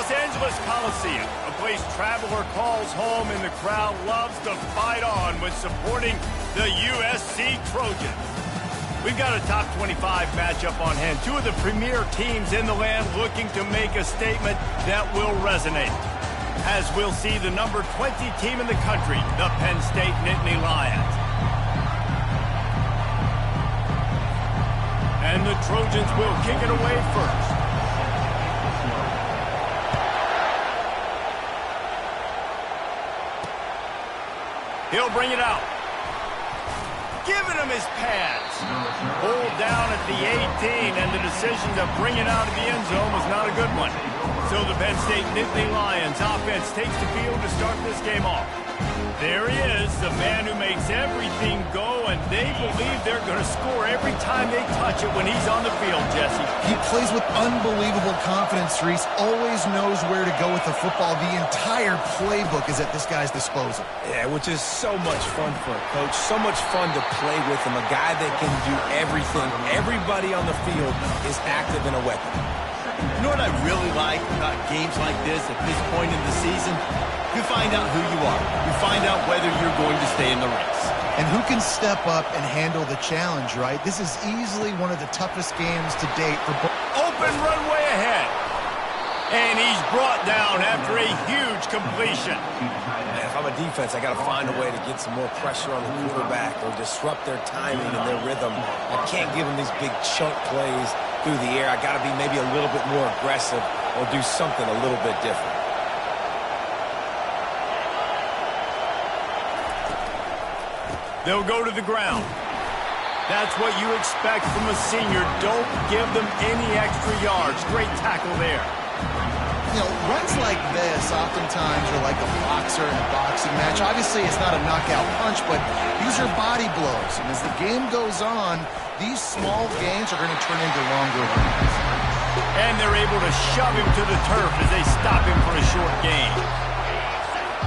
Los Angeles Coliseum, a place traveler calls home and the crowd loves to fight on when supporting the USC Trojans. We've got a top 25 matchup on hand. Two of the premier teams in the land looking to make a statement that will resonate. As we'll see the number 20 team in the country, the Penn State Nittany Lions. And the Trojans will kick it away first. He'll bring it out. Giving him his pads. Pulled down at the 18, and the decision to bring it out of the end zone was not a good one. So the Penn State Nittany Lions offense takes the field to start this game off. There he is, the man who makes everything go, and they believe they're going to score every time they touch it when he's on the field, Jesse. He plays with unbelievable confidence, Reese. Always knows where to go with the football. The entire playbook is at this guy's disposal. Yeah, which is so much fun for a coach. So much fun to play with him. A guy that can do everything. Everybody on the field is active in a weapon. You know what I really like about games like this at this point in the season? You find out who you are. You find out whether you're going to stay in the race. And who can step up and handle the challenge, right? This is easily one of the toughest games to date for both. Open runway ahead. And he's brought down after a huge completion. Man, if I'm a defense, I got to find a way to get some more pressure on the quarterback or disrupt their timing and their rhythm. I can't give them these big chunk plays through the air. I got to be maybe a little bit more aggressive or do something a little bit different. They'll go to the ground. That's what you expect from a senior. Don't give them any extra yards. Great tackle there. You know, runs like this oftentimes are like a boxer in a boxing match. Obviously, it's not a knockout punch, but these are body blows. And as the game goes on, these small gains are going to turn into longer runs. And they're able to shove him to the turf as they stop him for a short gain.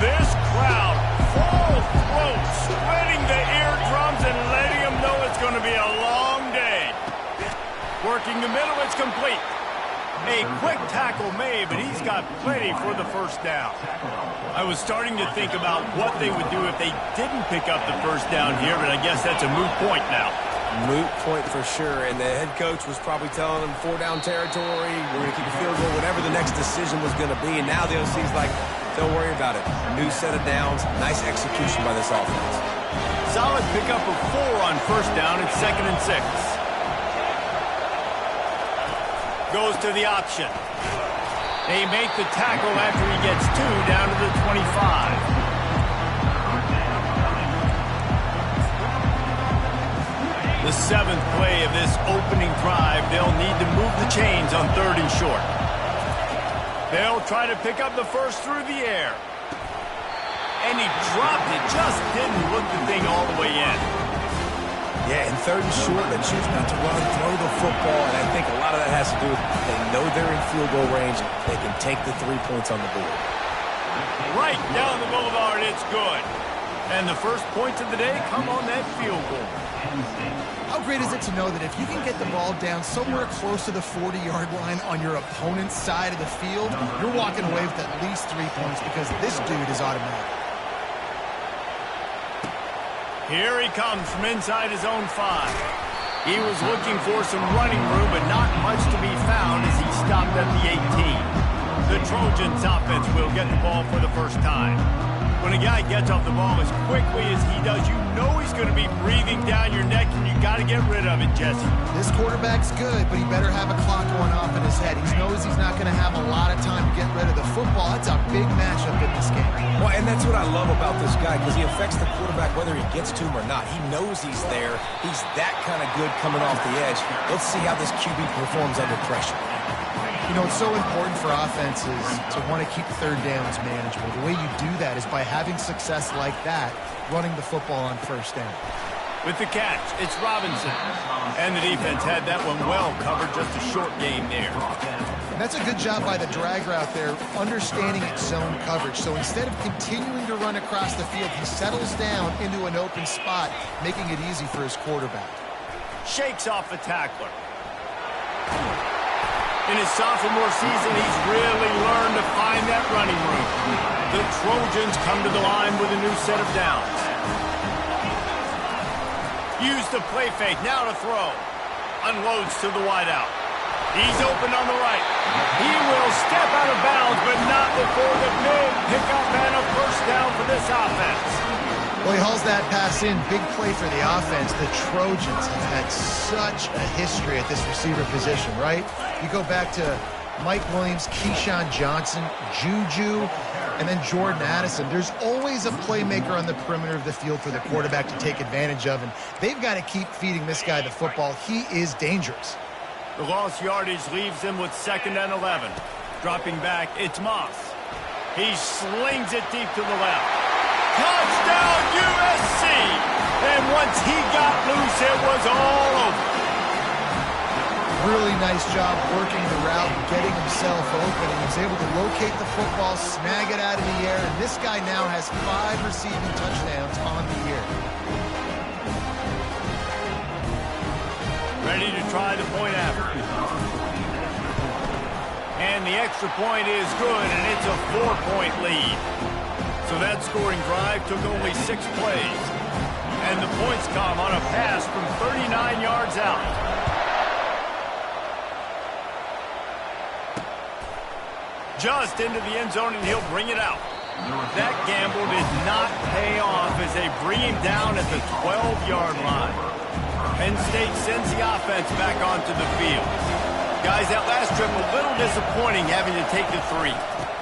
This crowd, full throat, spreading the eardrums and letting them know it's going to be a long day. Working the middle, it's complete. A quick tackle made, but he's got plenty for the first down. I was starting to think about what they would do if they didn't pick up the first down here, but I guess that's a moot point now. Moot point for sure, and the head coach was probably telling them 4-down territory, we're going to keep a field goal, whatever the next decision was going to be, and now the OC's like, don't worry about it. New set of downs, nice execution by this offense. Solid pickup of 4 on first down. It's 2nd and 6. Goes to the option. They make the tackle after he gets 2 down to the 25. The 7th play of this opening drive, they'll need to move the chains on 3rd and short. They'll try to pick up the first through the air. And he dropped it, just didn't look the thing all the way in. Yeah, in 3rd and short, they choose not to run, throw the football, and I think a lot of that has to do with they know they're in field goal range. They can take the 3 points on the board. Right down the boulevard, it's good. And the first points of the day come on that field goal. How great is it to know that if you can get the ball down somewhere close to the 40-yard line on your opponent's side of the field, you're walking away with at least 3 points because this dude is automatic. Here he comes from inside his own 5. He was looking for some running room, but not much to be found as he stopped at the 18. The Trojans offense will get the ball for the first time. When a guy gets off the ball as quickly as he does, you know he's going to be breathing down your neck, and you got to get rid of it, Jesse. This quarterback's good, but he better have a clock going off in his head. He knows he's not going to have a lot of time to get rid of the football. It's a big matchup in this game. Well, and that's what I love about this guy, because he affects the quarterback whether he gets to him or not. He knows he's there. He's that kind of good coming off the edge. Let's see how this QB performs under pressure. You know, it's so important for offenses to want to keep 3rd downs manageable. The way you do that is by having success like that, running the football on 1st down. With the catch, it's Robinson. And the defense had that one well covered, just a short gain there. And that's a good job by the drag route there, understanding its zone coverage. So instead of continuing to run across the field, he settles down into an open spot, making it easy for his quarterback. Shakes off the tackler. In his sophomore season, he's really learned to find that running room. The Trojans come to the line with a new set of downs. Use the play fake, now to throw. Unloads to the wideout. He's open on the right. He will step out of bounds, but not before the big pickup and a first down for this offense. Well, he hauls that pass in. Big play for the offense. The Trojans have had such a history at this receiver position, right? You go back to Mike Williams, Keyshawn Johnson, Juju, and then Jordan Addison. There's always a playmaker on the perimeter of the field for the quarterback to take advantage of, and they've got to keep feeding this guy the football. He is dangerous. The lost yardage leaves him with 2nd and 11. Dropping back, it's Moss. He slings it deep to the left. Touchdown, USC! And once he got loose, it was all over. Really nice job working the route and getting himself open. And he was able to locate the football, snag it out of the air, and this guy now has 5 receiving touchdowns on the year. Ready to try the point after. And the extra point is good, and it's a 4-point lead. So that scoring drive took only 6 plays. And the points come on a pass from 39 yards out. Just into the end zone, and he'll bring it out. That gamble did not pay off as they bring him down at the 12-yard line. Penn State sends the offense back onto the field. Guys, that last trip a little disappointing having to take the 3.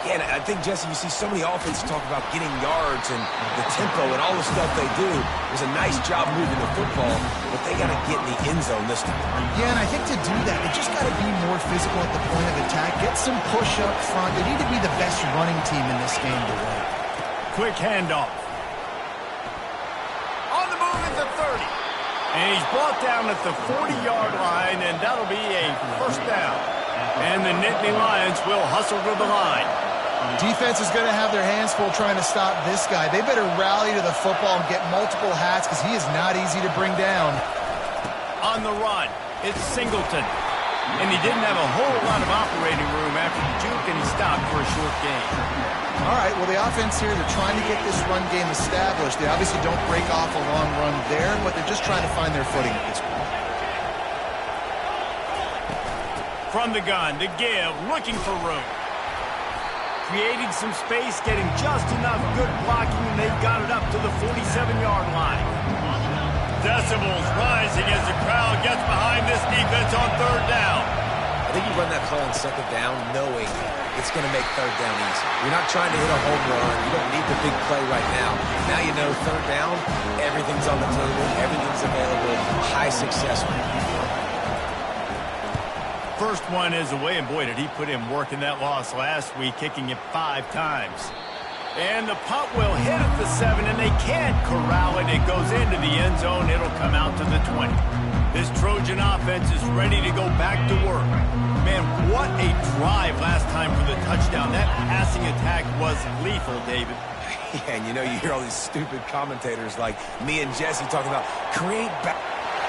Yeah, and I think, Jesse, you see so many offenses talk about getting yards and the tempo and all the stuff they do. It was a nice job moving the football, but they got to get in the end zone this time. Yeah, and I think to do that, they just got to be more physical at the point of attack. Get some push up front. They need to be the best running team in this game to win. Quick handoff. On the move at the 30. And he's brought down at the 40-yard line, and that'll be a first down. And the Nittany Lions will hustle to the line. Defense is going to have their hands full trying to stop this guy. They better rally to the football and get multiple hats because he is not easy to bring down. On the run, it's Singleton. And he didn't have a whole lot of operating room after the juke, and he stopped for a short gain. All right, well, the offense here, they're trying to get this run game established. They obviously don't break off a long run there, but they're just trying to find their footing at this point. From the gun, to give, looking for room. Creating some space, getting just enough good blocking, and they got it up to the 47-yard line. Decibels rising as the crowd gets behind this defense on 3rd down. I think you run that play on 2nd down knowing it's going to make 3rd down easy. You're not trying to hit a home run. You don't need the big play right now. Now you know 3rd down, everything's on the table, everything's available, high success rate. First one is away, and boy, did he put in work in that loss last week, kicking it 5 times. And the punt will hit at the 7, and they can't corral it. It goes into the end zone. It'll come out to the 20. This Trojan offense is ready to go back to work. Man, what a drive last time for the touchdown. That passing attack was lethal, David. Yeah, and you know, you hear all these stupid commentators like me and Jesse talking about create back.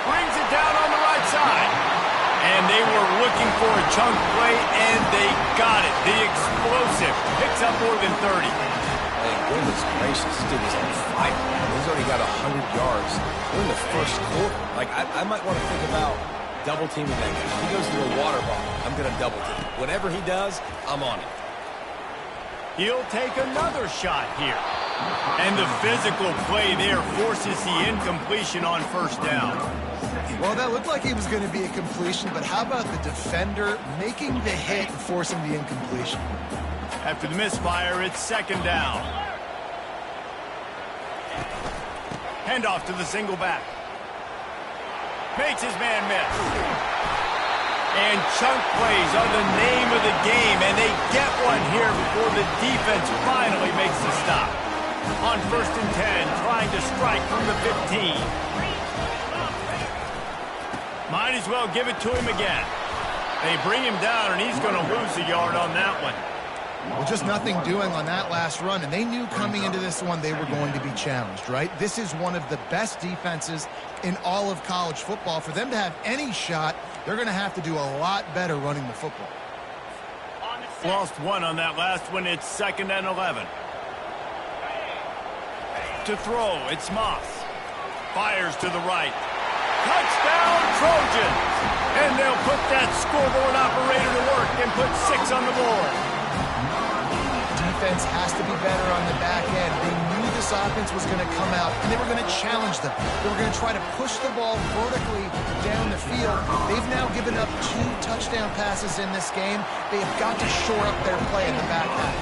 Brings it down on the right side. And they were looking for a chunk play, and they got it. The explosive picks up more than 30. Hey, goodness gracious, this dude is on fire. He's already got 100 yards. We're in the first quarter. Like, I might want to think about double-teaming that guy. If he goes to the water bottle, I'm going to double-team. Whatever he does, I'm on it. He'll take another shot here. And the physical play there forces the incompletion on 1st down. Well, that looked like it was going to be a completion, but how about the defender making the hit and forcing the incompletion? After the misfire, it's 2nd down. Handoff to the single back. Makes his man miss. And chunk plays are the name of the game, and they get one here before the defense finally makes the stop. On 1st and 10, trying to strike from the 15. Might as well give it to him again. They bring him down, and he's going to lose a yard on that one. Well, just nothing doing on that last run, and they knew coming into this one they were going to be challenged, right? This is one of the best defenses in all of college football. For them to have any shot, they're going to have to do a lot better running the football. Lost one on that last one. It's 2nd and 11. To throw, it's Moss. Fires to the right. Touchdown, Trojans! And they'll put that scoreboard operator to work and put 6 on the board. Defense has to be better on the back end. They knew this offense was going to come out, and they were going to challenge them. They were going to try to push the ball vertically down the field. They've now given up 2 touchdown passes in this game. They have got to shore up their play in the back half.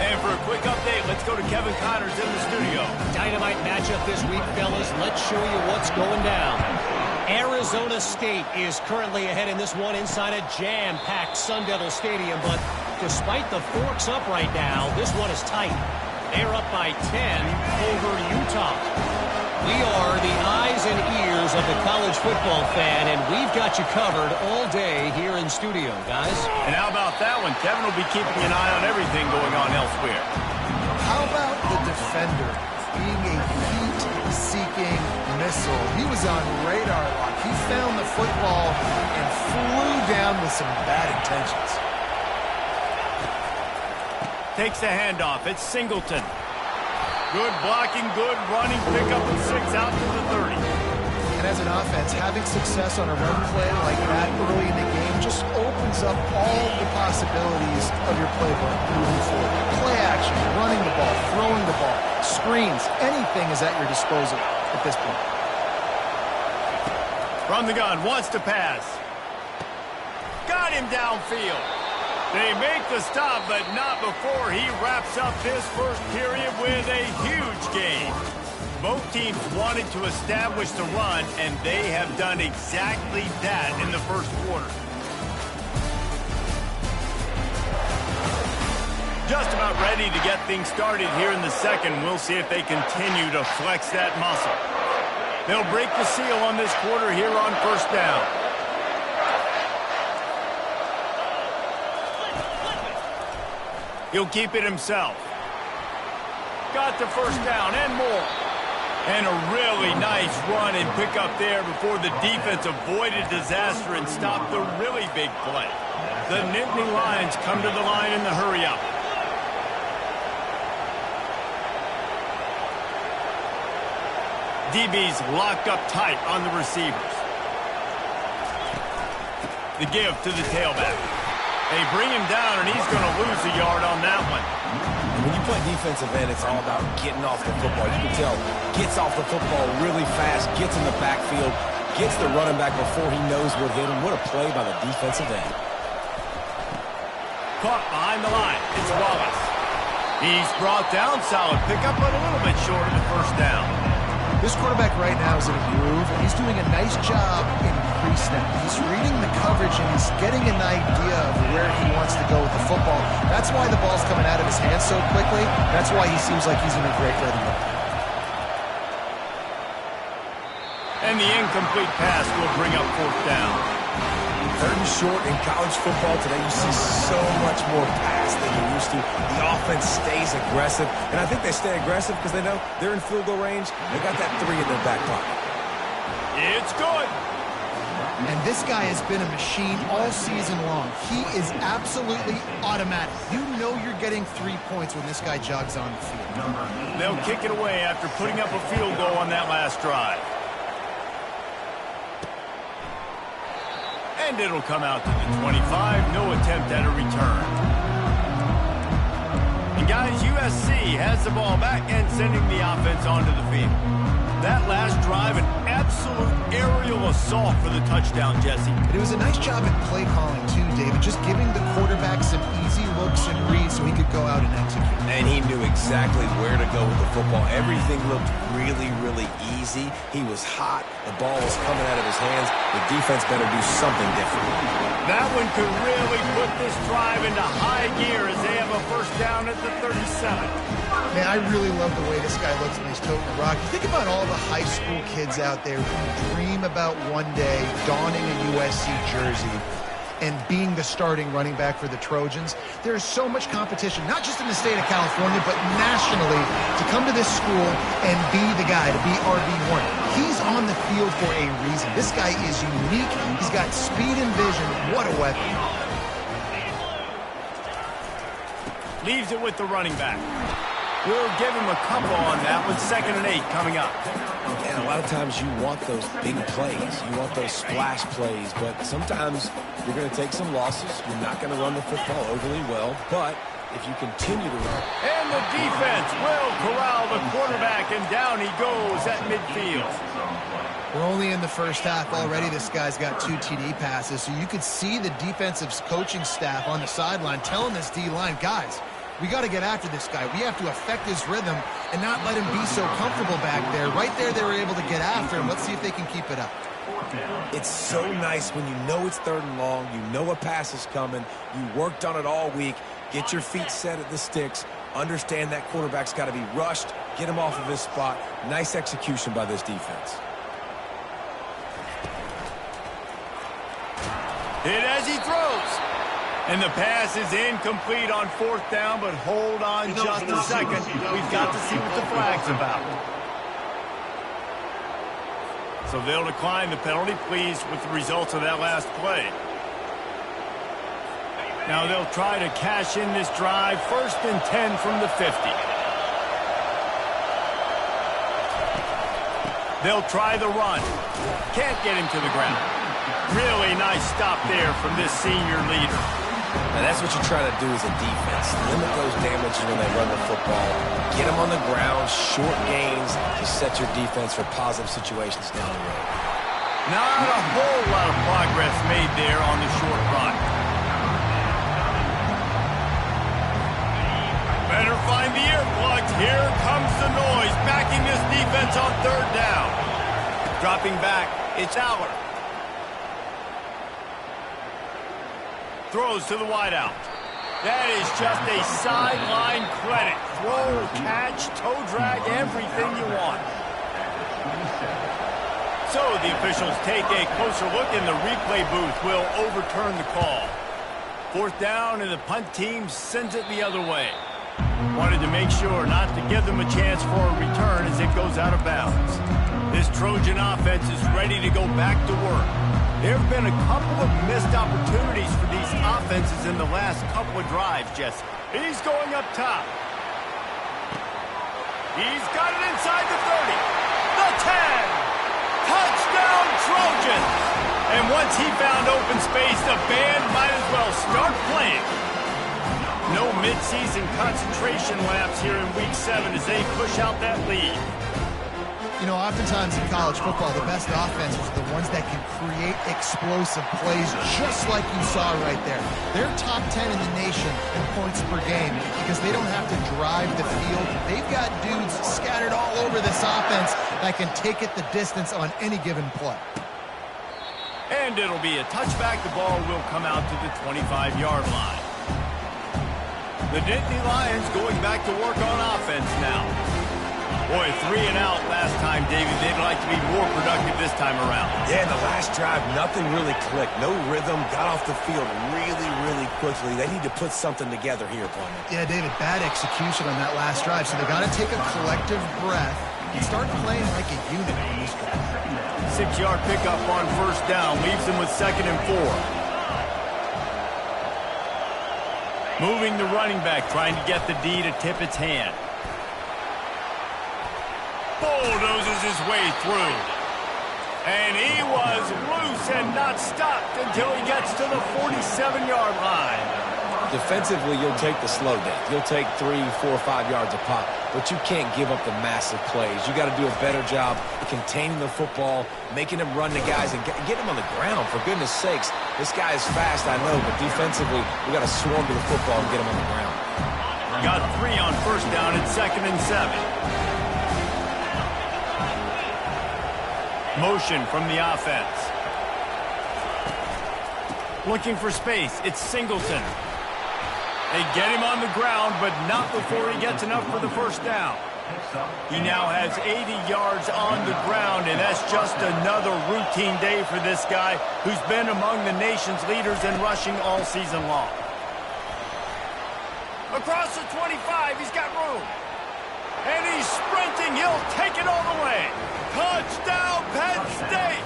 And for a quick update, let's go to Kevin Connors in the studio. Dynamite matchup this week, fellas. Let's show you what's going down. Arizona State is currently ahead in this one inside a jam-packed Sun Devil Stadium, but despite the forks up right now, this one is tight. They're up by 10 over Utah. We are the eyes and ears of the college football fan, and we've got you covered all day here in studio, guys. And how about that one? Kevin will be keeping an eye on everything going on elsewhere. How about the defender being a heat-seeking missile? He was on radar lock. He found the football and flew down with some bad intentions. Takes the handoff. It's Singleton. Good blocking, good running, pick up at 6 out to the 30. And as an offense, having success on a run play like that early in the game just opens up all the possibilities of your playbook moving forward. Play action, running the ball, throwing the ball, screens, anything is at your disposal at this point. From the gun, wants to pass. Got him downfield. They make the stop, but not before he wraps up this first period with a huge gain. Both teams wanted to establish the run, and they have done exactly that in the first quarter. Just about ready to get things started here in the second. We'll see if they continue to flex that muscle. They'll break the seal on this quarter here on first down. He'll keep it himself. Got the first down and more. And a really nice run and pick up there before the defense avoided disaster and stopped the really big play. The Nittany Lions come to the line in the hurry-up. DB's locked up tight on the receivers. The give to the tailback. They bring him down, and he's going to lose a yard on that one. When you play defensive end, it's all about getting off the football. You can tell, gets off the football really fast, gets in the backfield, gets the running back before he knows what hit him. What a play by the defensive end. Caught behind the line. It's Wallace. He's brought down, solid pickup, but a little bit short of the first down. This quarterback right now is in a groove, and he's doing a nice job in pre-snap. He's reading the coverage, and he's getting an idea of where he wants to go with the football. That's why the ball's coming out of his hands so quickly. That's why he seems like he's in a great rhythm. And the incomplete pass will bring up fourth down. 3rd and short in college football today, you see so much more pass than you used to. The offense stays aggressive, and I think they stay aggressive because they know they're in field goal range. They got that 3 in their back pocket. It's good. And this guy has been a machine all season long. He is absolutely automatic. You know you're getting 3 points when this guy jogs on the field. They'll kick it away after putting up a field goal on that last drive. And it'll come out to the 25. No attempt at a return. And guys, USC has the ball back and sending the offense onto the field. That last drive, an absolute aerial assault for the touchdown, Jesse. It was a nice job at play calling, too, David. Just giving the quarterback some easy looks and reads so he could go out and execute. And he knew exactly where to go with the football. Everything looked really, really easy. He was hot. The ball was coming out of his hands. The defense better do something different. That one could really put this drive into high gear as they have a first down at the 37. Man, I really love the way this guy looks when he's toting the rock. You think about all the high school kids out there who dream about one day donning a USC jersey and being the starting running back for the Trojans. There's so much competition, not just in the state of California, but nationally, to come to this school and be the guy, to be RB1. He's on the field for a reason. This guy is unique. He's got speed and vision. What a weapon. Leaves it with the running back. We'll give him a couple on that with 2nd and 8 coming up. And a lot of times you want those big plays. You want those splash plays. But sometimes you're going to take some losses. You're not going to run the football overly well. But if you continue to run. And the defense will corral the quarterback, and down he goes at midfield. We're only in the first half already. This guy's got 2 TD passes. So you could see the defensive coaching staff on the sideline telling this D-line, guys, we got to get after this guy. We have to affect his rhythm and not let him be so comfortable back there. Right there, they were able to get after him. Let's see if they can keep it up. It's so nice when you know it's 3rd and long, you know a pass is coming, you worked on it all week, get your feet set at the sticks, understand that quarterback's got to be rushed, get him off of his spot. Nice execution by this defense. Hit as he throws. And the pass is incomplete on 4th down, but hold on just a second. We've got to see what the flag's about. So they'll decline the penalty, pleased with the results of that last play. Now they'll try to cash in this drive. 1st and 10 from the 50. They'll try the run. Can't get him to the ground. Really nice stop there from this senior leader. Now that's what you try to do as a defense. Limit those damages when they run the football. Get them on the ground, short gains to set your defense for positive situations down the road. Not a whole lot of progress made there on the short run. Better find the earplugs. Here comes the noise, backing this defense on 3rd down. Dropping back, it's Aller. Throws to the wideout. That is just a sideline credit. Throw, catch, toe drag, everything you want. So the officials take a closer look, and the replay booth will overturn the call. 4th down, and the punt team sends it the other way. Wanted to make sure not to give them a chance for a return as it goes out of bounds. This Trojan offense is ready to go back to work. There have been a couple of missed opportunities for these offenses in the last couple of drives, Jesse. He's going up top. He's got it inside the 30. The 10. Touchdown, Trojans. And once he found open space, the band might as well start playing. No midseason concentration laps here in Week 7 as they push out that lead. You know, oftentimes in college football, the best offenses are the ones that can create explosive plays just like you saw right there. They're top 10 in the nation in points per game because they don't have to drive the field. They've got dudes scattered all over this offense that can take it the distance on any given play. And it'll be a touchback. The ball will come out to the 25-yard line. The Nittany Lions going back to work on offense now. Boy, 3 and out last time, David. They'd like to be more productive this time around. Yeah, in the last drive, nothing really clicked. No rhythm, got off the field really quickly. They need to put something together here, Plummer. Yeah, David, bad execution on that last drive. So they got to take a collective breath and start playing like a unit on this drive. 6-yard pickup on 1st down. Leaves them with 2nd and 4. Moving the running back, trying to get the D to tip its hand. Bulldozes his way through. And he was loose and not stopped until he gets to the 47-yard line. Defensively, you'll take the slow death. You'll take 3, 4, 5 yards a pop, but you can't give up the massive plays. You got to do a better job containing the football, making him run the guys, and get him on the ground, for goodness sakes. This guy is fast, I know, but defensively, we got to swarm to the football and get him on the ground. Got 3 on 1st down at 2nd and 7. Motion from the offense. Looking for space. It's Singleton. They get him on the ground, but not before he gets enough for the 1st down. He now has 80 yards on the ground, and that's just another routine day for this guy who's been among the nation's leaders in rushing all season long. Across the 25, he's got room. And he's sprinting. He'll take it all the way. Touchdown, Penn State!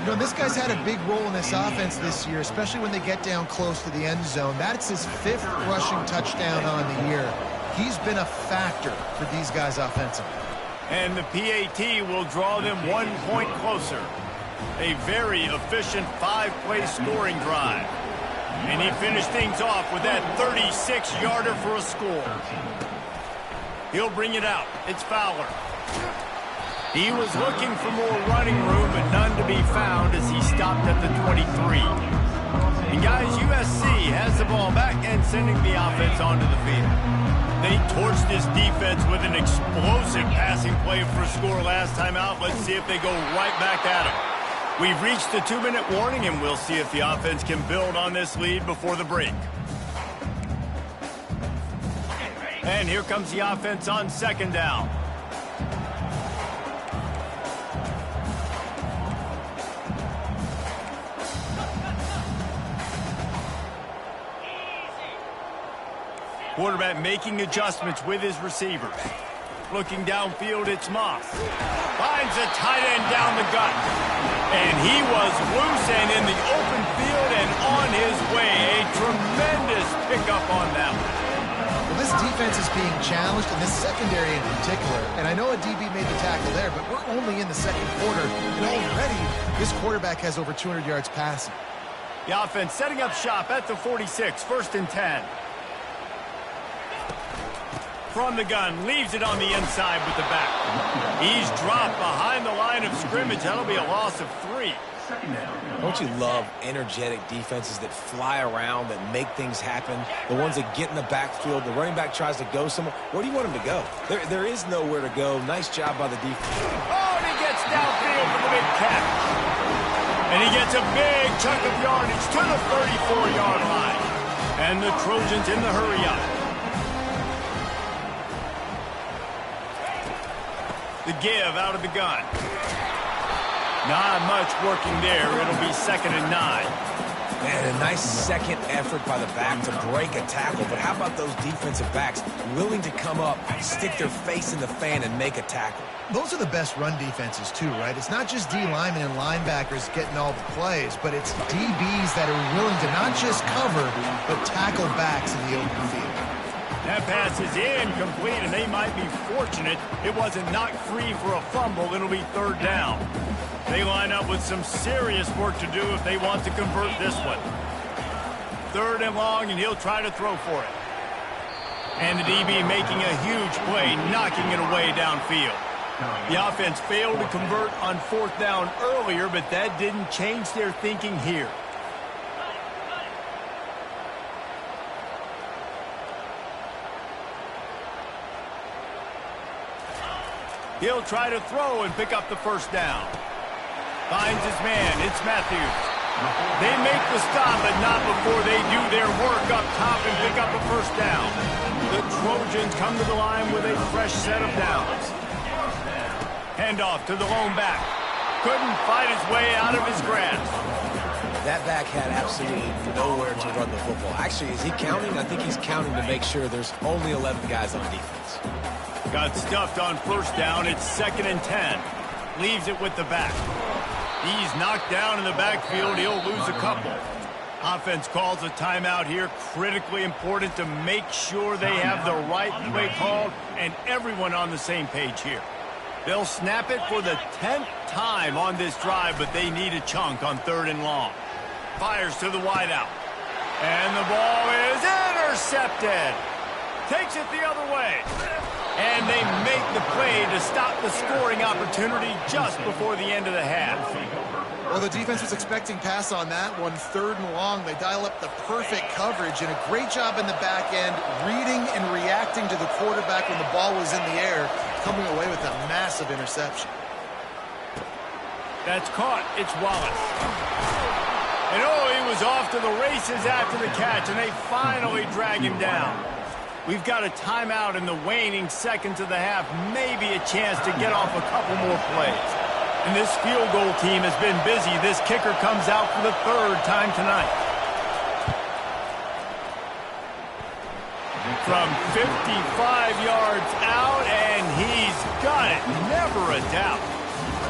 You know, this guy's had a big role in this offense this year, especially when they get down close to the end zone. That's his 5th rushing touchdown on the year. He's been a factor for these guys offensively. And the PAT will draw them 1 point closer. A very efficient 5-play scoring drive. And he finished things off with that 36-yarder for a score. He'll bring it out. It's Fowler. He was looking for more running room, but none to be found as he stopped at the 23. And guys, USC has the ball back and sending the offense onto the field. They torched this defense with an explosive passing play for a score last time out. Let's see if they go right back at him. We've reached the 2-minute warning, and we'll see if the offense can build on this lead before the break. And here comes the offense on 2nd down. Quarterback making adjustments with his receivers. Looking downfield, it's Moss. Finds a tight end down the gut. And he was loose and in the open field and on his way. A tremendous pickup on that one. Well, this defense is being challenged, and this secondary in particular. And I know a DB made the tackle there, but we're only in the 2nd quarter. And already, this quarterback has over 200 yards passing. The offense setting up shop at the 46, 1st and 10. From the gun, leaves it on the inside with the back. He's dropped behind the line of scrimmage. That'll be a loss of 3. Don't you love energetic defenses that fly around, that make things happen? The ones that get in the backfield, the running back tries to go somewhere. Where do you want him to go? There is nowhere to go. Nice job by the defense. Oh, and he gets downfield for the big catch. And he gets a big chunk of yardage to the 34-yard line. And the Trojans in the hurry-up. The give out of the gun. Not much working there. It'll be 2nd and 9. Man, a nice second effort by the back to break a tackle. But how about those defensive backs willing to come up, stick their face in the fan, and make a tackle? Those are the best run defenses, too, right? It's not just D linemen and linebackers getting all the plays, but it's DBs that are willing to not just cover, but tackle backs in the open field. That pass is incomplete, and they might be fortunate it wasn't knocked free for a fumble. It'll be 3rd down. They line up with some serious work to do if they want to convert this one. 3rd and long, and he'll try to throw for it. And the DB making a huge play, knocking it away downfield. The offense failed to convert on 4th down earlier, but that didn't change their thinking here. He'll try to throw and pick up the 1st down. Finds his man. It's Matthews. They make the stop, but not before they do their work up top and pick up a 1st down. The Trojans come to the line with a fresh set of downs. Handoff to the lone back. Couldn't fight his way out of his grasp. That back had absolutely nowhere to run the football. Actually, is he counting? I think he's counting to make sure there's only 11 guys on defense. Got stuffed on 1st down. It's 2nd and 10. Leaves it with the back. He's knocked down in the backfield. He'll lose a couple. Offense calls a timeout here. Critically important to make sure they have the right play called and everyone on the same page here. They'll snap it for the 10th time on this drive, but they need a chunk on 3rd and long. Fires to the wideout. And the ball is intercepted. Takes it the other way. And they make the play to stop the scoring opportunity just before the end of the half. Well, the defense was expecting pass on that one. 3rd and long. They dial up the perfect coverage and a great job in the back end, reading and reacting to the quarterback when the ball was in the air, coming away with a massive interception. That's caught. It's Wallace. And oh, he was off to the races after the catch, and they finally drag him down. We've got a timeout in the waning seconds of the half, maybe a chance to get off a couple more plays. And this field goal team has been busy. This kicker comes out for the 3rd time tonight. From 55 yards out, and he's got it. Never a doubt.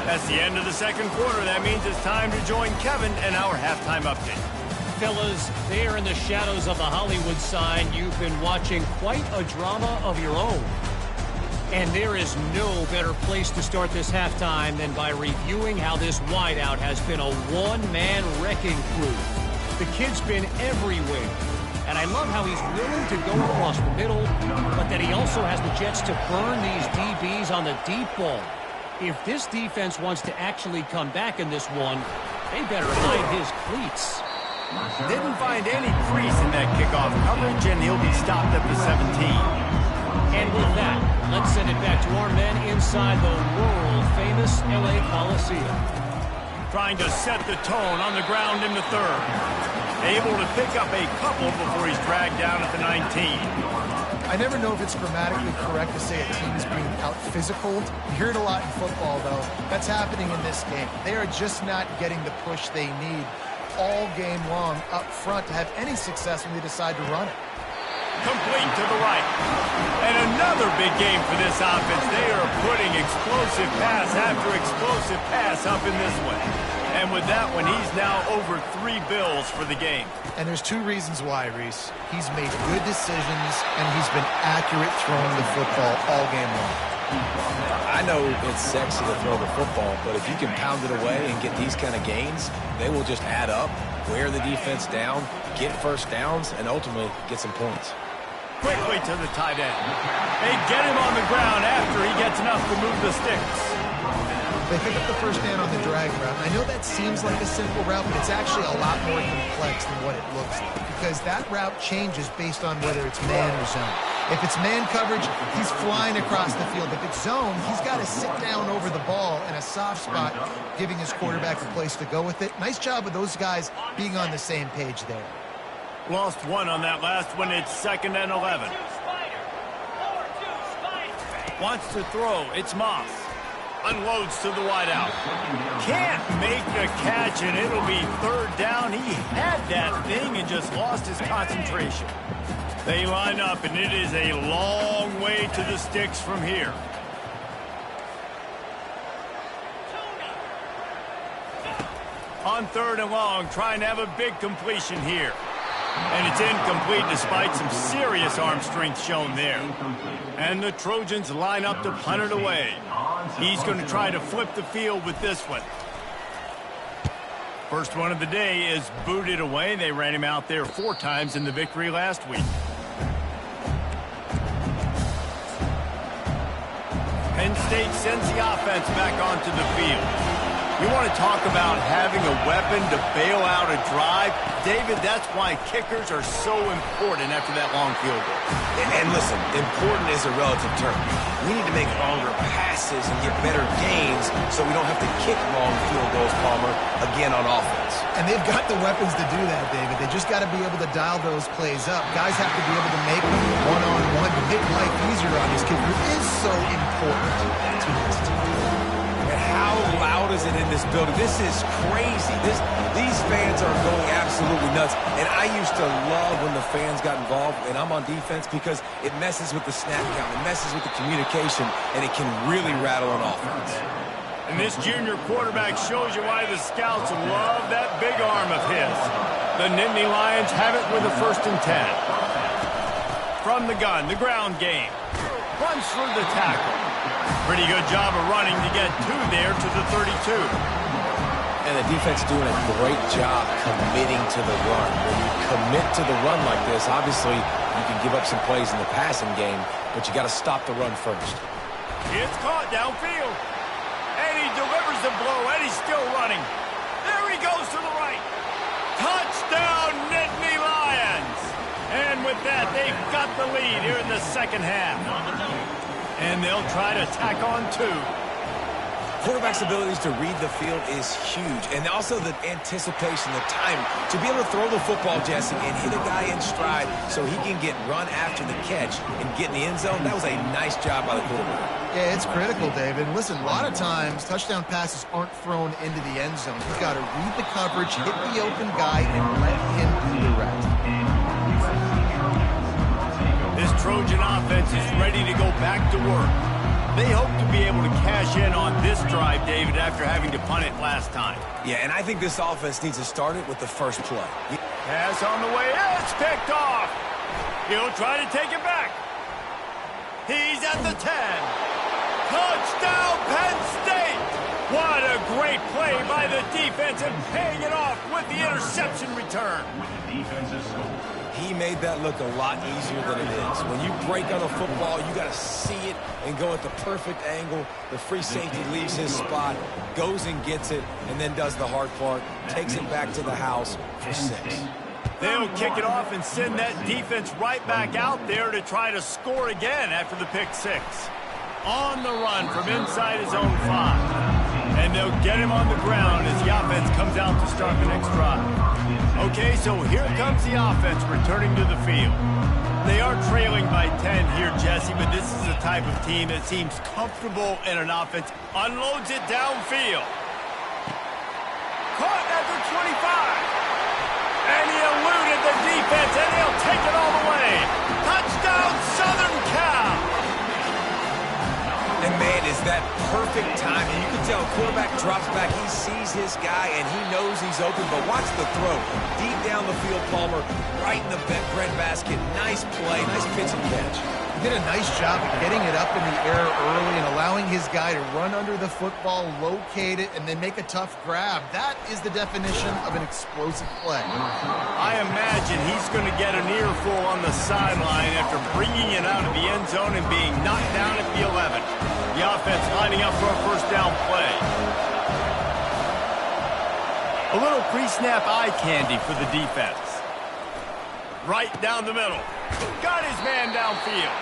That's the end of the second quarter. That means it's time to join Kevin and our halftime update. Fellas, there in the shadows of the Hollywood sign, you've been watching quite a drama of your own. And there is no better place to start this halftime than by reviewing how this wideout has been a one-man wrecking crew. The kid's been everywhere. And I love how he's willing to go across the middle, but that he also has the jets to burn these DBs on the deep ball. If this defense wants to actually come back in this one, they better hide his cleats. Didn't find any crease in that kickoff coverage, and he'll be stopped at the 17. And with that, let's send it back to our men inside the world-famous LA Coliseum. Trying to set the tone on the ground in the third. Able to pick up a couple before he's dragged down at the 19. I never know if it's grammatically correct to say a team is being out-physicaled. You hear it a lot in football, though. That's happening in this game. They are just not getting the push they need all game long up front to have any success when they decide to run it. Complete to the right. And another big game for this offense. They are putting explosive pass after explosive pass up in this one. And with that one, he's now over 3 bills for the game. And there's 2 reasons why, Reese. He's made good decisions, and he's been accurate throwing the football all game long. I know it's sexy to throw the football, but if you can pound it away and get these kind of gains, they will just add up, wear the defense down, get first downs, and ultimately get some points. Quickly to the tight end. They get him on the ground after he gets enough to move the sticks. They pick up the first down on the drag route. I know that seems like a simple route, but it's actually a lot more complex than what it looks like, because that route changes based on whether it's man or zone. If it's man coverage, he's flying across the field. If it's zone, he's got to sit down over the ball in a soft spot, giving his quarterback a place to go with it. Nice job with those guys being on the same page there. Lost 1 on that last one. It's 2nd and 11. Wants to throw. It's Moss. Unloads to the wideout. Can't make the catch, and it'll be 3rd down. He had that thing and just lost his concentration. They line up, and it is a long way to the sticks from here. On 3rd and long, trying to have a big completion here. And it's incomplete despite some serious arm strength shown there. And the Trojans line up to punt it away. He's going to try to flip the field with this one. First one of the day is booted away. They ran him out there 4 times in the victory last week. Penn State sends the offense back onto the field. You want to talk about having a weapon to bail out a drive? David, that's why kickers are so important after that long field goal. And listen, important is a relative term. We need to make longer passes and get better gains so we don't have to kick long field goals, Palmer, again on offense. And they've got the weapons to do that, David. They just got to be able to dial those plays up. Guys have to be able to make them one-on-one to make life easier on this kicker. It is so important to this team. How loud is it in this building? This is crazy. These fans are going absolutely nuts. And I used to love when the fans got involved, and I'm on defense, because it messes with the snap count. It messes with the communication, and it can really rattle an offense. And this junior quarterback shows you why the scouts love that big arm of his. The Nittany Lions have it with a 1st and 10. From the gun, the ground game. Runs through the tackle. Pretty good job of running to get 2 there to the 32. And the defense doing a great job committing to the run. When you commit to the run like this, obviously you can give up some plays in the passing game, but you got to stop the run first. It's caught downfield. And he delivers the blow, and he's still running. There he goes to the right. Touchdown, Nittany Lions. And with that, they've got the lead here in the second half. And they'll try to tack on 2. Quarterback's abilities to read the field is huge. And also the anticipation, the time to be able to throw the football, Jesse, and hit a guy in stride so he can get run after the catch and get in the end zone. That was a nice job by the quarterback. Yeah, it's critical, David. Listen, a lot of times touchdown passes aren't thrown into the end zone. You've got to read the coverage, hit the open guy, and let him do the rest. This Trojan offense is ready to go back to work. They hope to be able to cash in on this drive, David, after having to punt it last time. Yeah, and I think this offense needs to start it with the first play. Pass on the way. It's picked off. He'll try to take it back. He's at the 10. Touchdown, Penn State. What a great play by the defense and paying it off with the interception return. He made that look a lot easier than it is. When you break on a football, you got to see it and go at the perfect angle. The free safety leaves his spot, goes and gets it, and then does the hard part, takes it back to the house for 6. They'll kick it off and send that defense right back out there to try to score again after the pick 6. On the run from inside his own 5. And they'll get him on the ground as the offense comes out to start the next drive. Okay, so here comes the offense returning to the field. They are trailing by 10 here, Jesse, but this is the type of team that seems comfortable in an offense. Unloads it downfield. Caught at the 25. And he eluded the defense, and he'll take it all the way. Touchdown, Southern Cal. And, man, is that perfect timing. You can tell quarterback drops back. He sees his guy, and he knows he's open. But watch the throw. Deep down the field, Palmer, right in the breadbasket. Nice play, nice pitch and catch. He did a nice job of getting it up in the air early and allowing his guy to run under the football, locate it, and then make a tough grab. That is the definition of an explosive play. I imagine he's going to get an earful on the sideline after bringing it out of the end zone and being knocked down at the 11. The offense lining up for a first down play. A little pre-snap eye candy for the defense. Right down the middle. Got his man downfield.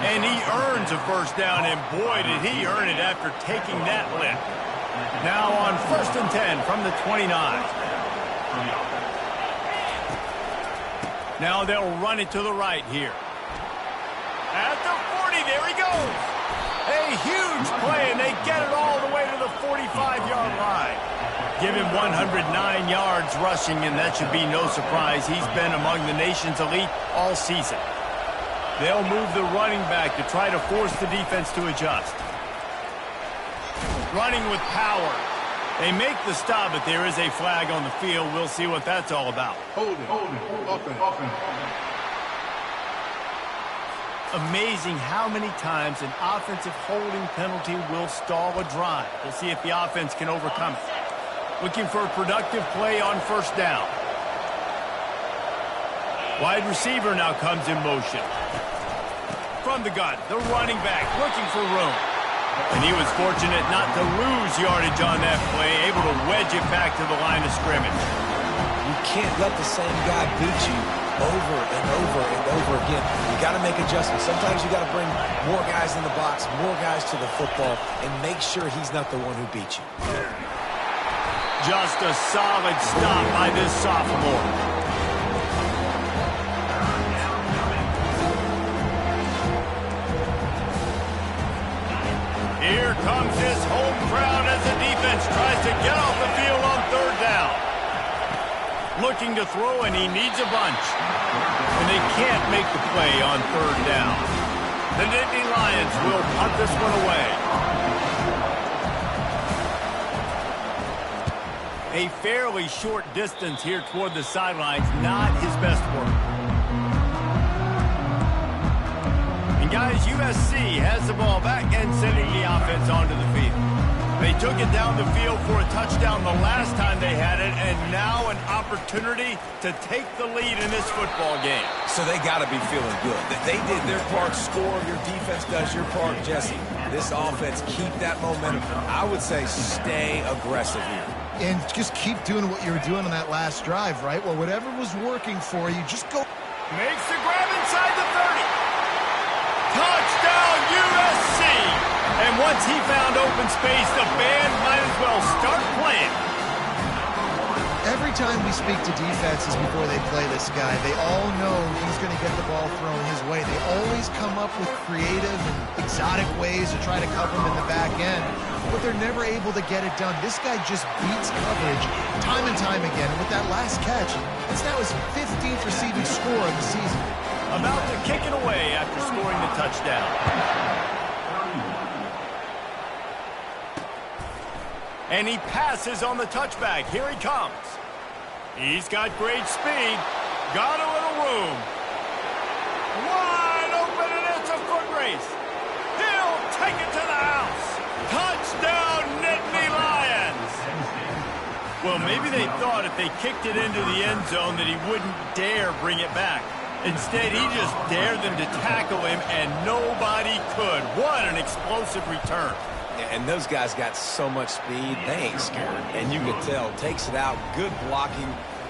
And he earns a first down, and boy, did he earn it after taking that lift. Now on 1st and 10 from the 29. Now they'll run it to the right here. At the 40, there he goes. A huge play, and they get it all the way to the 45-yard line. Give him 109 yards rushing, and that should be no surprise. He's been among the nation's elite all season. They'll move the running back to try to force the defense to adjust. Running with power. They make the stop, but there is a flag on the field. We'll see what that's all about. Hold it. Offense. Amazing how many times an offensive holding penalty will stall a drive. We'll see if the offense can overcome it. Looking for a productive play on first down. Wide receiver now comes in motion. From the gun, the running back looking for room. And he was fortunate not to lose yardage on that play, able to wedge it back to the line of scrimmage. You can't let the same guy beat you over and over and over again. You got to make adjustments. Sometimes you got to bring more guys in the box, more guys to the football, and make sure he's not the one who beat you. Just a solid stop by this sophomore. Here comes his home crowd as the defense tries to get off the field on 3rd down. Looking to throw, and he needs a bunch. And they can't make the play on 3rd down. The Nittany Lions will punt this one away. A fairly short distance here toward the sidelines, not his best work. And guys, USC has the ball back and sending the offense onto the field. They took it down the field for a touchdown the last time they had it, and now an opportunity to take the lead in this football game. So they got to be feeling good. They did their part, score, your defense does your part, Jesse. This offense, keep that momentum. I would say stay aggressive here. And just keep doing what you were doing on that last drive, right? Well, whatever was working for you, just go. Makes the grab inside the 30. Touchdown, USC! And once he found open space, the band might as well start playing. Every time we speak to defenses before they play this guy, they all know he's going to get the ball thrown his way. They always come up with creative and exotic ways to try to cover him in the back end, but they're never able to get it done. This guy just beats coverage time and time again. And with that last catch, it's now his 15th receiving score of the season. About to kick it away after scoring the touchdown. And he passes on the touchback. Here he comes. He's got great speed. Got a little room. Wide open, and it's a foot race. He'll take it to the house. Touchdown, Nittany Lions. Well, maybe they thought if they kicked it into the end zone that he wouldn't dare bring it back. Instead, he just dared them to tackle him, and nobody could. What an explosive return. And those guys got so much speed, they ain't scared. And you could tell, takes it out, good blocking,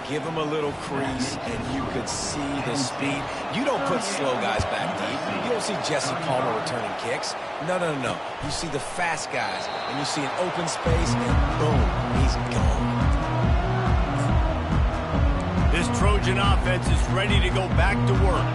give them a little crease, and you could see the speed. You don't put slow guys back deep. You don't see Jesse Palmer returning kicks. No. You see the fast guys, and you see an open space, and boom, he's gone. This Trojan offense is ready to go back to work.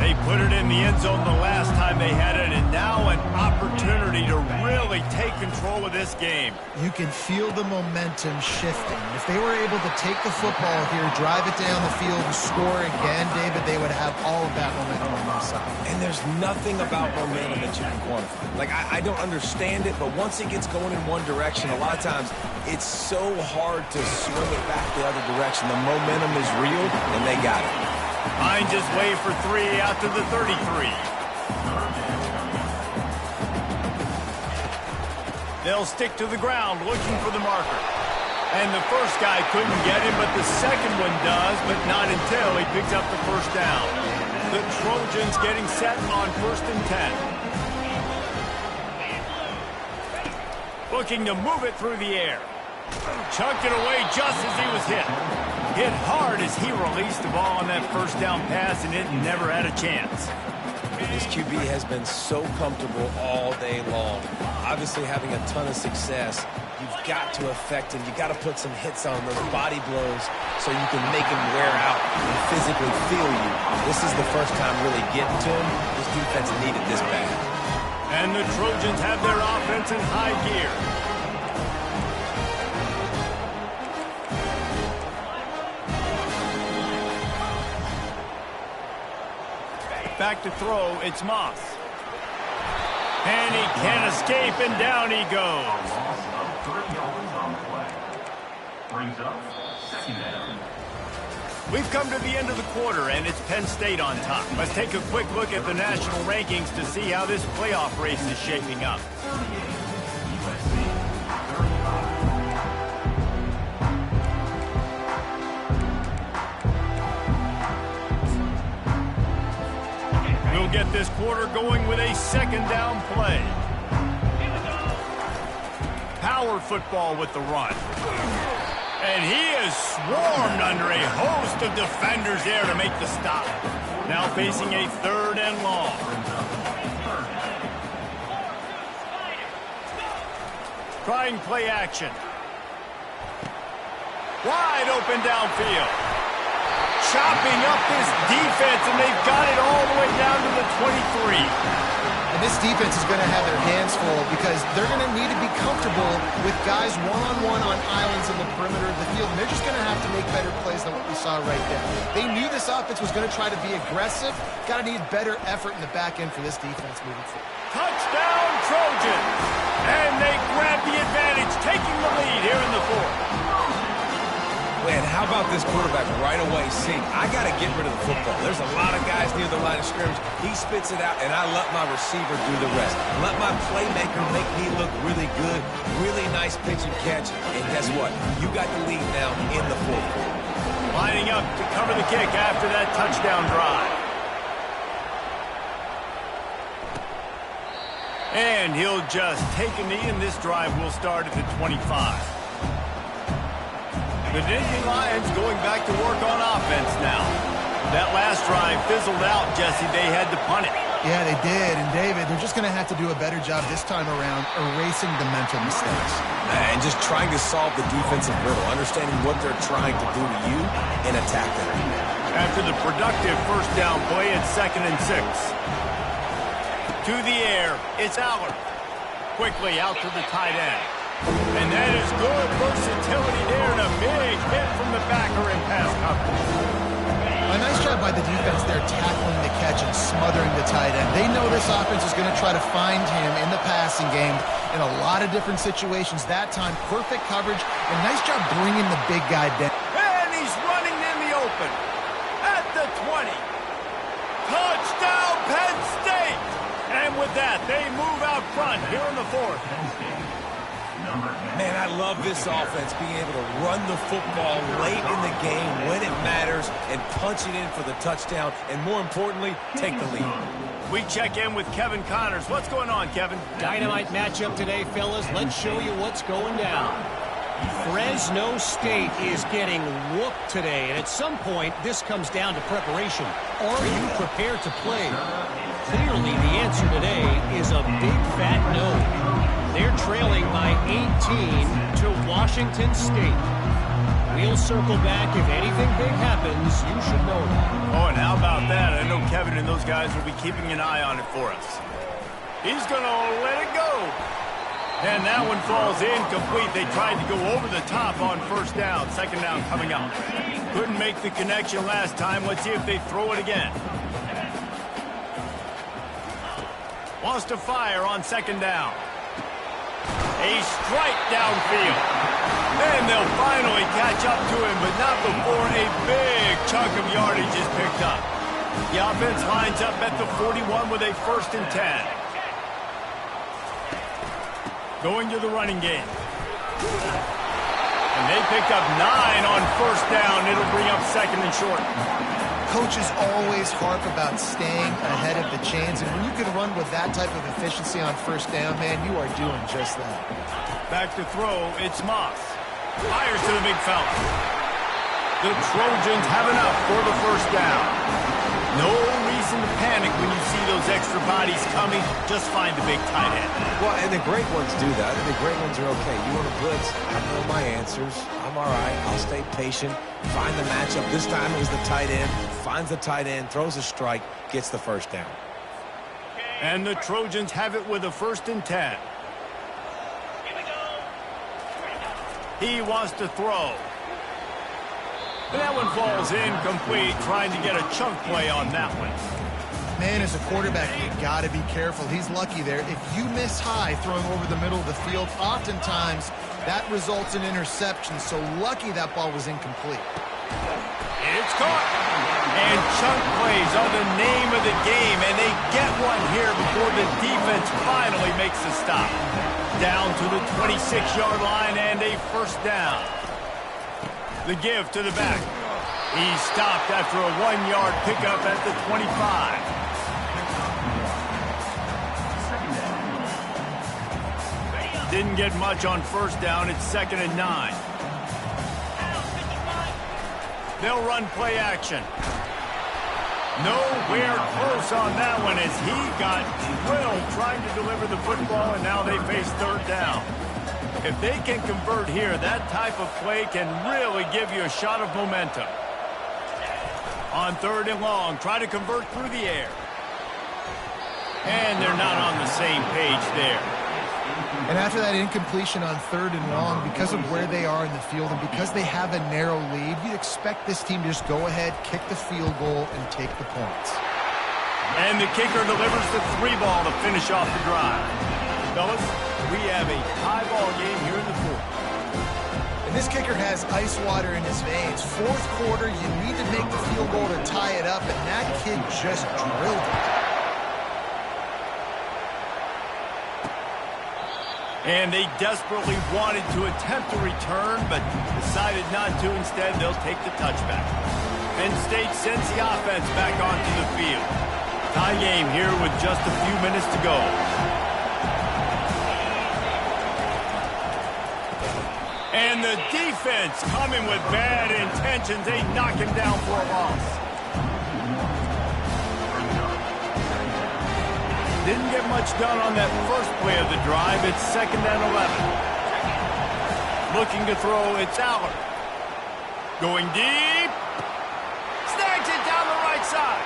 They put it in the end zone the last time they had it, and now an opportunity to really take control of this game. You can feel the momentum shifting. If they were able to take the football here, drive it down the field, and score again, David, they would have all of that momentum on their side. And there's nothing about momentum that you can quantify. Like, I don't understand it, but once it gets going in one direction, a lot of times it's so hard to swing it back the other direction. The momentum is real, and they got it. Finds his way for 3 out to the 33. They'll stick to the ground looking for the marker. And the first guy couldn't get him, but the second one does, but not until he picks up the first down. The Trojans getting set on 1st and 10. Looking to move it through the air. Chucked it away just as he was hit. Hit hard as he released the ball on that first down pass, and it never had a chance. This QB has been so comfortable all day long. Obviously having a ton of success. You've got to affect him. You've got to put some hits on those body blows so you can make him wear out and physically feel you. This is the first time really getting to him. This defense needed this bad. And the Trojans have their offense in high gear. Back to throw, it's Moss. And he can't escape, and down he goes. We've come to the end of the quarter, and it's Penn State on top. Let's take a quick look at the national rankings to see how this playoff race is shaping up. We'll get this quarter going with a second down play. Power football with the run. And he is swarmed under a host of defenders there to make the stop. Now facing a 3rd and long. Trying play action. Wide open downfield. Chopping up this defense, and they've got it all the way down to the 23. And this defense is going to have their hands full because they're going to need to be comfortable with guys one-on-one on islands in the perimeter of the field. And they're just going to have to make better plays than what we saw right there. They knew this offense was going to try to be aggressive. Got to need better effort in the back end for this defense moving forward. Touchdown, Trojans! And they grab the advantage, taking the lead here in the 4th. Man, how about this quarterback right away seeing, I got to get rid of the football. There's a lot of guys near the line of scrimmage. He spits it out, and I let my receiver do the rest. Let my playmaker make me look really good. Really nice pitch and catch. And guess what? You got the lead now in the 4th quarter. Lining up to cover the kick after that touchdown drive. And he'll just take a knee, and this drive will start at the 25. The Nittany Lions going back to work on offense now. That last drive fizzled out, Jesse. They had to punt it. Yeah, they did. And, David, they're just going to have to do a better job this time around erasing the mental mistakes. And just trying to solve the defensive riddle, understanding what they're trying to do to you and attack them. After the productive first down play, it's 2nd and 6. To the air, it's Allard. Quickly out to the tight end. And that is good versatility there, and a big hit from the backer in pass coverage. A nice job by the defense there tackling the catch and smothering the tight end. They know this offense is going to try to find him in the passing game in a lot of different situations. That time, perfect coverage, and nice job bringing the big guy down. And he's running in the open at the 20. Touchdown, Penn State! And with that, they move out front here in the fourth. Man, I love this offense being able to run the football late in the game when it matters and punch it in for the touchdown, and more importantly, take the lead. We check in with Kevin Connors. What's going on, Kevin? Dynamite matchup today, fellas. Let's show you what's going down. Fresno State is getting whooped today, and at some point, this comes down to preparation. Are you prepared to play? Clearly, the answer today is a big fat no. They're trailing by 18 to Washington State. We'll circle back. If anything big happens, you should know that. Oh, and how about that? I know Kevin and those guys will be keeping an eye on it for us. He's going to let it go. And that one falls incomplete. They tried to go over the top on first down. Second down coming up. Couldn't make the connection last time. Let's see if they throw it again. Wants to fire on second down. A strike downfield. And they'll finally catch up to him, but not before a big chunk of yardage is picked up. The offense lines up at the 41 with a 1st and 10. Going to the running game. And they pick up 9 on first down. It'll bring up 2nd and short. Coaches always harp about staying ahead of the chains, and when you can run with that type of efficiency on first down, man, you are doing just that. Back to throw, it's Moss. Fires to the big fella. The Trojans have enough for the first down. No reason to panic when you see those extra bodies coming. Just find the big tight end. Well, and the great ones do that, and the great ones are okay. You want to blitz, I know my answers. I'm all right. I'll stay patient, find the matchup. This time it was the tight end. Finds the tight end, throws a strike, gets the first down. And the Trojans have it with a 1st and 10. He wants to throw. That one falls incomplete, trying to get a chunk play on that one. Man, as a quarterback, you got to be careful. He's lucky there. If you miss high throwing over the middle of the field, oftentimes that results in interception. So lucky that ball was incomplete. It's caught. And chunk plays are the name of the game, and they get one here before the defense finally makes the stop. Down to the 26-yard line and a 1st down. The give to the back. He stopped after a 1-yard pickup at the 25. Didn't get much on first down. It's 2nd and 9. They'll run play action. Nowhere close on that one as he got drilled trying to deliver the football, and now they face 3rd down. If they can convert here, that type of play can really give you a shot of momentum. On 3rd and long, try to convert through the air. And they're not on the same page there. And after that incompletion on 3rd and long, because of where they are in the field and because they have a narrow lead, you'd expect this team to just go ahead, kick the field goal, and take the points. And the kicker delivers the 3 ball to finish off the drive. Fellas, we have a tie ball game here in the 4th. And this kicker has ice water in his veins. 4th quarter, you need to make the field goal to tie it up, and that kid just drilled it. And they desperately wanted to attempt a return, but decided not to. Instead, they'll take the touchback. Penn State sends the offense back onto the field. Tie game here with just a few minutes to go. And the defense coming with bad intentions. They knock him down for a loss. Didn't get much done on that first play of the drive. It's 2nd and 11. Looking to throw, it's Allen. Going deep. Snags it down the right side.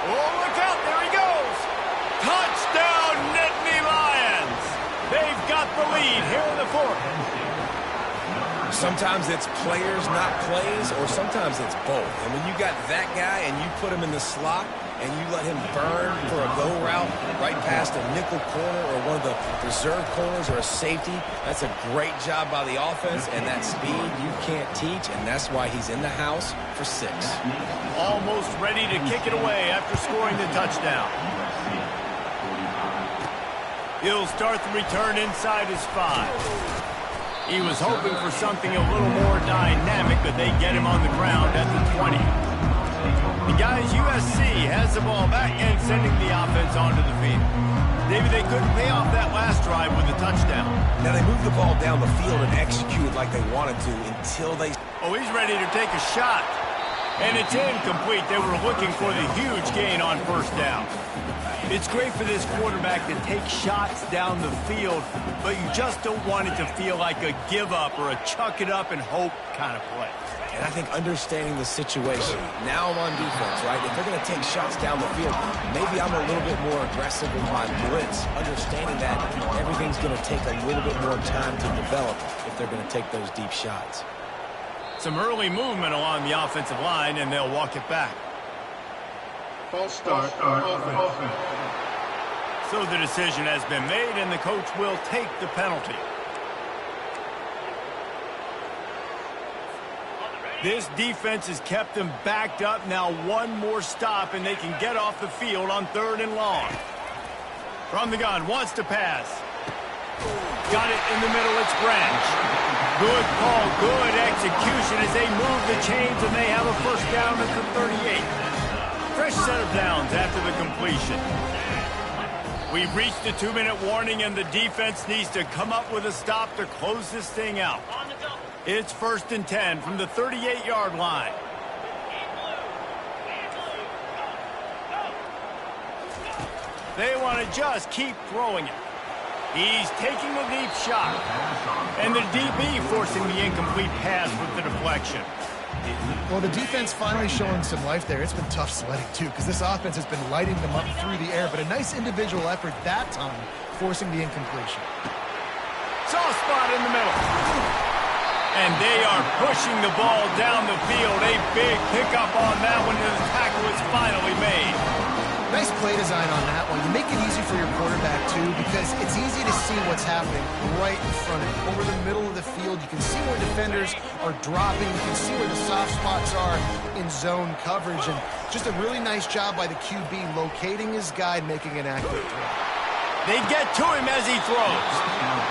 Oh, look out, there he goes. Touchdown, Nittany Lions. They've got the lead here in the 4th. Sometimes it's players, not plays, or sometimes it's both. And when you got that guy and you put him in the slot and you let him burn for a go route right past a nickel corner or one of the reserve corners or a safety, that's a great job by the offense, and that speed you can't teach, and that's why he's in the house for 6. Almost ready to kick it away after scoring the touchdown. He'll start the return inside his 5. He was hoping for something a little more dynamic, but they get him on the ground at the 20. And guys, USC has the ball back and sending the offense onto the field. David, they couldn't pay off that last drive with a touchdown. Now they moved the ball down the field and executed like they wanted to until they... Oh, he's ready to take a shot. And it's incomplete. They were looking for the huge gain on first down. It's great for this quarterback to take shots down the field, but you just don't want it to feel like a give-up or a chuck-it-up and hope kind of play. And I think understanding the situation, now I'm on defense, right? If they're going to take shots down the field, maybe I'm a little bit more aggressive with my blitz, understanding that everything's going to take a little bit more time to develop if they're going to take those deep shots. Some early movement along the offensive line, and they'll walk it back. False start. Offense. So the decision has been made, and the coach will take the penalty. This defense has kept them backed up. Now one more stop, and they can get off the field on 3rd and long. From the gun, wants to pass. Got it in the middle, it's Branch. Good call, good execution as they move the chains, and they have a first down at the 38. Fresh set of downs after the completion. We've reached the 2-minute warning, and the defense needs to come up with a stop to close this thing out. It's 1st and 10 from the 38-yard line. They want to just keep throwing it. He's taking a deep shot. And the DB forcing the incomplete pass with the deflection. Well, the defense finally showing some life there. It's been tough sledding, too, because this offense has been lighting them up through the air, but a nice individual effort that time, forcing the incompletion. Soft spot in the middle. And they are pushing the ball down the field. A big pickup on that one, and the tackle is finally made. Nice play design on that one. You make it easy for your quarterback, too, because it's easy to see what's happening right in front of you. Over the middle of the field, you can see where defenders are dropping. You can see where the soft spots are in zone coverage. And just a really nice job by the QB locating his guy and making an accurate throw. They get to him as he throws.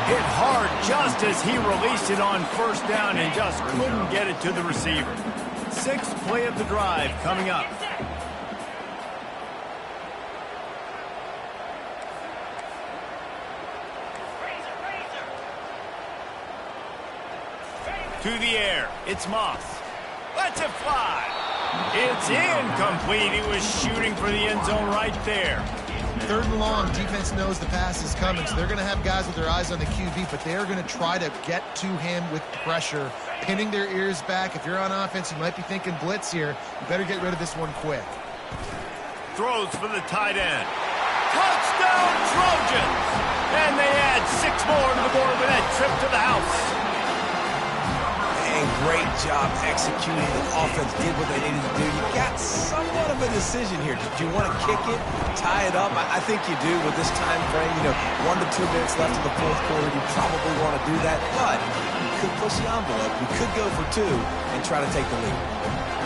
Hit hard just as he released it on first down and just couldn't get it to the receiver. 6th play of the drive coming up. To the air, it's Moss. Lets it fly. It's incomplete. He was shooting for the end zone right there. 3rd and long, defense knows the pass is coming, so they're going to have guys with their eyes on the QB, but they're going to try to get to him with pressure, pinning their ears back. If you're on offense, you might be thinking blitz here. You better get rid of this one quick. Throws for the tight end. Touchdown, Trojans! And they add 6 more to the board with that trip to the house. And great job executing. The offense did what they needed to do. You got somewhat of a decision here. Do you want to kick it, tie it up? I think you do with this time frame. 1 to 2 minutes left in the 4th quarter. You probably want to do that, but you could push the envelope. You could go for 2 and try to take the lead.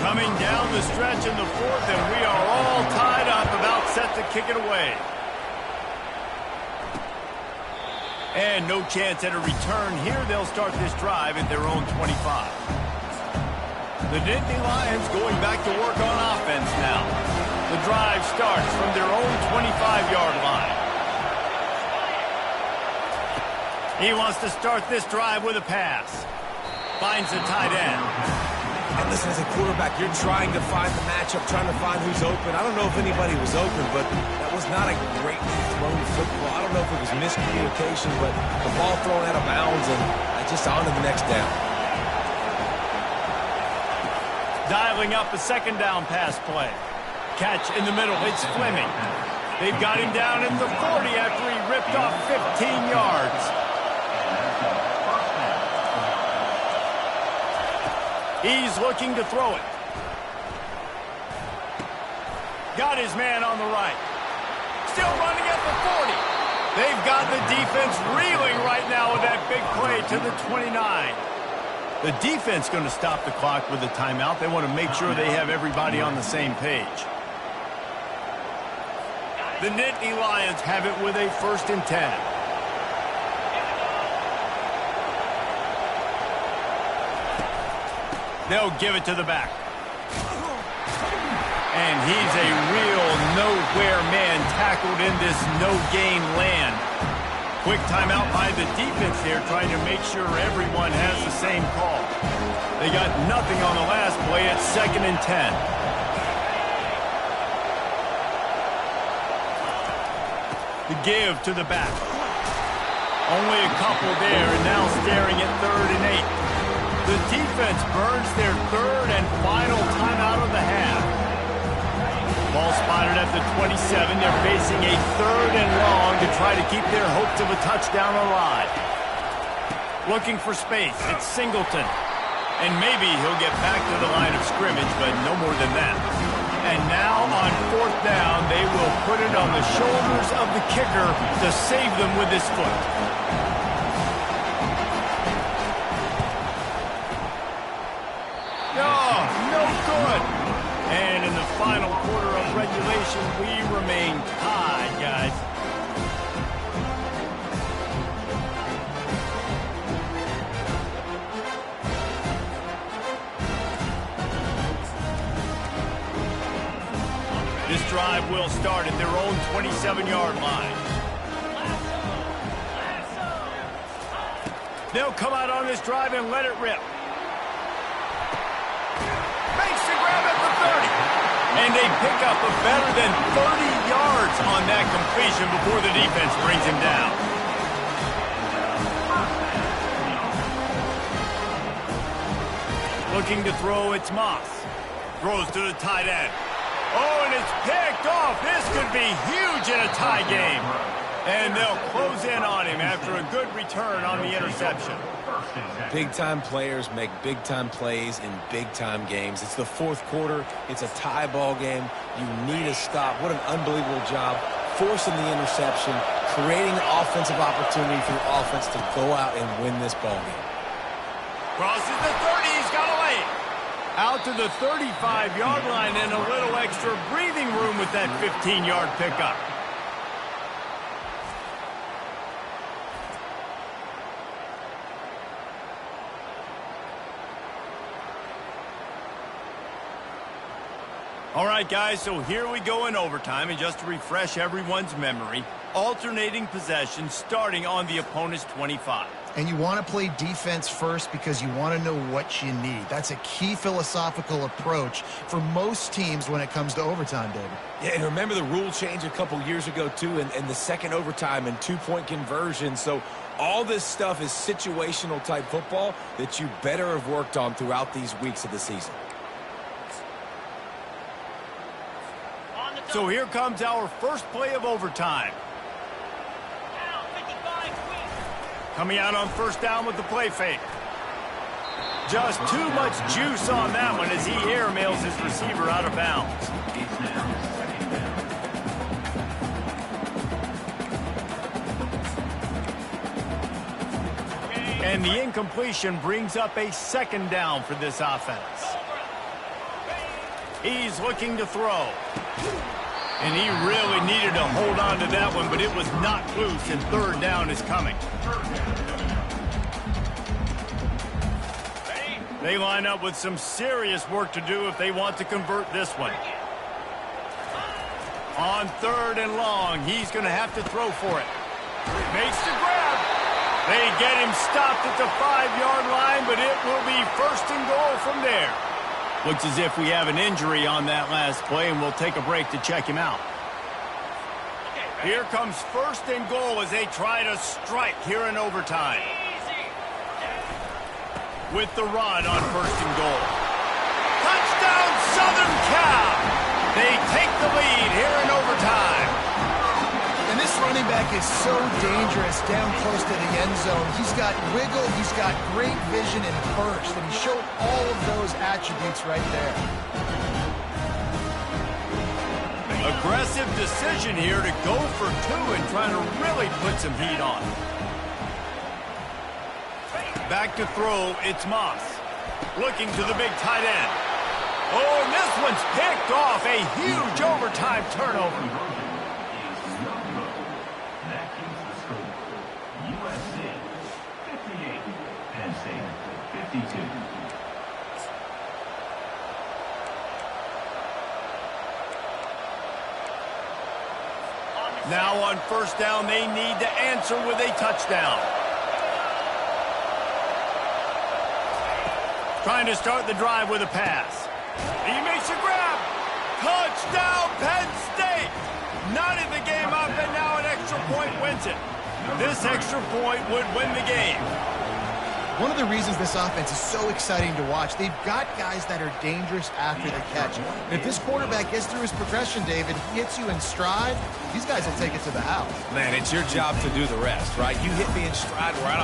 Coming down the stretch in the 4th, and we are all tied up, about set to kick it away. And no chance at a return here. They'll start this drive at their own 25. The Nittany Lions going back to work on offense now. The drive starts from their own 25-yard line. He wants to start this drive with a pass. Finds the tight end. And listen, as a quarterback, you're trying to find the matchup, trying to find who's open. I don't know if anybody was open, but that was not a great thrown football. I don't know if it was miscommunication, but the ball thrown out of bounds and just on to the next down. Dialing up a 2nd down pass play. Catch in the middle. It's Fleming. They've got him down at the 40 after he ripped off 15 yards. He's looking to throw it. Got his man on the right. Still running at the 40. They've got the defense reeling right now with that big play to the 29. The defense going to stop the clock with a timeout. They want to make sure they have everybody on the same page. The Nittany Lions have it with a 1st and 10. They'll give it to the back. And he's a real nowhere man tackled in this no-gain land. Quick timeout by the defense there, trying to make sure everyone has the same call. They got nothing on the last play. It's 2nd and 10. The give to the back. Only a couple there, and now staring at 3rd and 8. The defense burns their 3rd and final timeout of the half. Ball spotted at the 27. They're facing a 3rd and long to try to keep their hopes of a touchdown alive. Looking for space. It's Singleton. And maybe he'll get back to the line of scrimmage, but no more than that. And now on 4th down, they will put it on the shoulders of the kicker to save them with his foot. Oh, no good. And in the final quarter of regulation, we remain tied, guys. This drive will start at their own 27-yard line. They'll come out on this drive and let it rip. Makes the grab at the 30. And they pick up a better than 30 yards on that completion before the defense brings him down. Looking to throw, it's Moss. Throws to the tight end. Oh, and it's picked off. This could be huge in a tie game. And they'll close in on him after a good return on the interception. Big-time players make big-time plays in big-time games. It's the 4th quarter. It's a tie ball game. You need a stop. What an unbelievable job forcing the interception, creating an offensive opportunity for the offense to go out and win this ball game. Crosses the 30. He's got to lay it. Out to the 35-yard line and a little extra breathing room with that 15-yard pickup. All right, guys, so here we go in overtime, and just to refresh everyone's memory, alternating possession starting on the opponent's 25. And you want to play defense first because you want to know what you need. That's a key philosophical approach for most teams when it comes to overtime, David. Yeah, and remember the rule change a couple years ago, too, and the second overtime and 2-point conversion. So all this stuff is situational type football that you better have worked on throughout these weeks of the season. So here comes our first play of overtime. Coming out on 1st down with the play fake. Just too much juice on that one as he airmails his receiver out of bounds. And the incompletion brings up a 2nd down for this offense. He's looking to throw. And he really needed to hold on to that one, but it was not loose, and 3rd down is coming. They line up with some serious work to do if they want to convert this one. On 3rd and long, he's going to have to throw for it. Makes the grab. They get him stopped at the 5-yard line, but it will be 1st and goal from there. Looks as if we have an injury on that last play, and we'll take a break to check him out. Here comes 1st and goal as they try to strike here in overtime. With the run on 1st and goal. Touchdown, Southern Cal! They take the lead here in overtime. And This running back is so dangerous down close to the end zone. He's got wiggle, he's got great vision and burst, and he showed all of those attributes right there. Aggressive decision here to go for 2 and try to really put some heat on. Back to throw, it's Moss. Looking to the big tight end. Oh, and this one's picked off. A huge overtime turnover. That keeps the score. USC 58, Penn State 52. Now on first down, they need to answer with a touchdown. Trying to start the drive with a pass. He makes a grab. Touchdown, Penn State. Not in the game up, and now an extra point wins it. This extra point would win the game. One of the reasons this offense is so exciting to watch, they've got guys that are dangerous after the catch. And if this quarterback gets through his progression, David, hits you in stride, these guys will take it to the house. Man, it's your job to do the rest, right? You hit me in stride where I don't